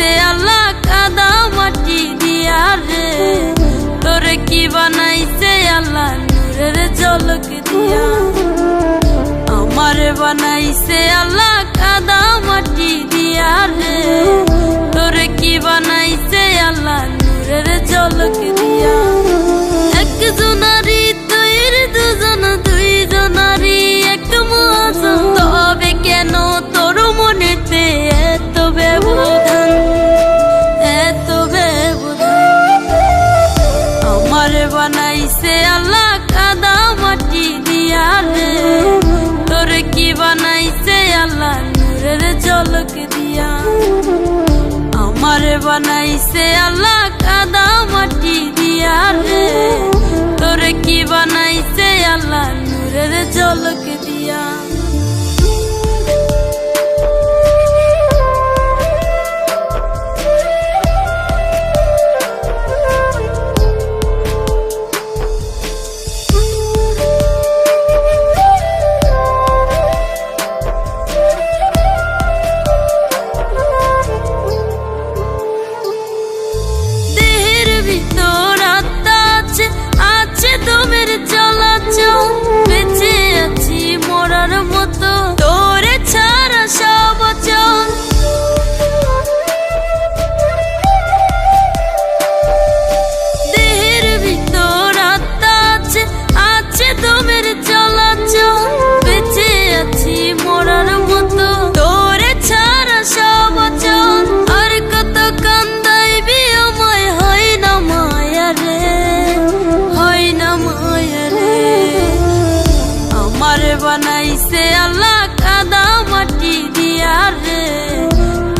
বানাইছে আল্লাহ কাদা মাটি দিয়া রে, তোরে কি বানাইছে আল্লাহ নূরের ঝলক দিয়া। আমারে বানাইছে আল্লাহ কাদা মাটি দিয়া রে, তোরে কি বানাইছে আল্লাহ নূরের ঝলক দিয়া। একজনারি তৈর দুজন, দুইজনারি এক মহাজন, তবে কেন তোর মনেতে এত ব্যবধান, এত ব্যবধান। আমারে বানাইছে আল্লাহ কাদা মাটি দিয়া রে, তোরে কি বানাইছে আল্লাহ নূরের ঝলক দিয়া। আমারে বানাইছে আল্লাহ কাদা মাটি দিয়া রে, তোরে কি বানাইছে আল্লাহ নূরের ঝলক দিয়া। বেঁচে আছি মরার মতো তোরে ছাড়া সব অচল, দেহের ভিতর আত্মা আছে, আছে দমের চলাচল। বেঁচে আছি মরার মতো তোরে ছাড়া সব অচল, আর কত কান্দাইবি আমায় হয় না মায়া রে, হয় না মায়া রে। আমারে বানাইছে আল্লাহ কাদা মাটি দিয়া রে,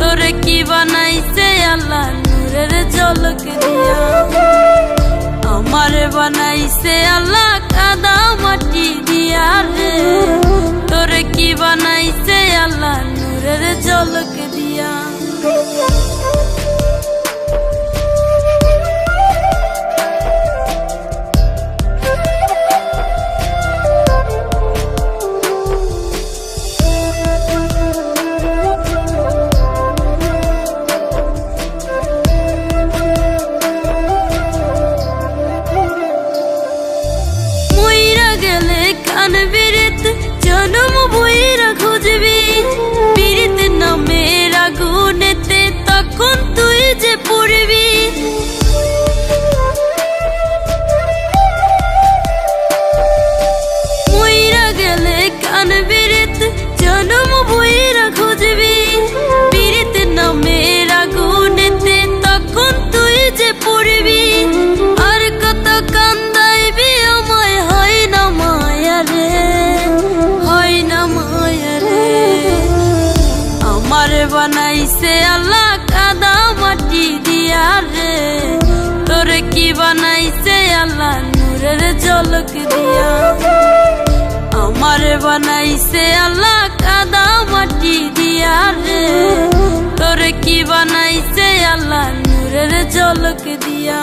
তোরে কি বানাইছে আল্লাহ নূরের ঝলক দিয়া। আমারে বানাইছে আল্লাহ কাদা মাটি দিয়া রে, তোরে কি বানাইছে আল্লাহ নূরের ঝলক দিয়া। কান বিরিত জনম বইরা খুঁজবি, বিরিত নামের আগুনেতে তখন তুই যে পড়বি। মইরা গেলে কান বিরিত জনম বইরা খুঁজবি, বিরিত নামের আগুনেতে তখন তুই যে পড়বি। আর কত কান্দাইবি আমায় হয় না মায়া রে, হয় না মায়া রে। আমারে বানাইছে আল্লাহ কাদা মাটি দিয়া রে, তোরে কি বানাইছে আল্লাহ নূরের ঝলক দিয়া। আমারে বানাইছে আল্লাহ কাদা মাটি দিয়া রে, তোরে কি বানাইছে আল্লাহ নূরের ঝলক দিয়া।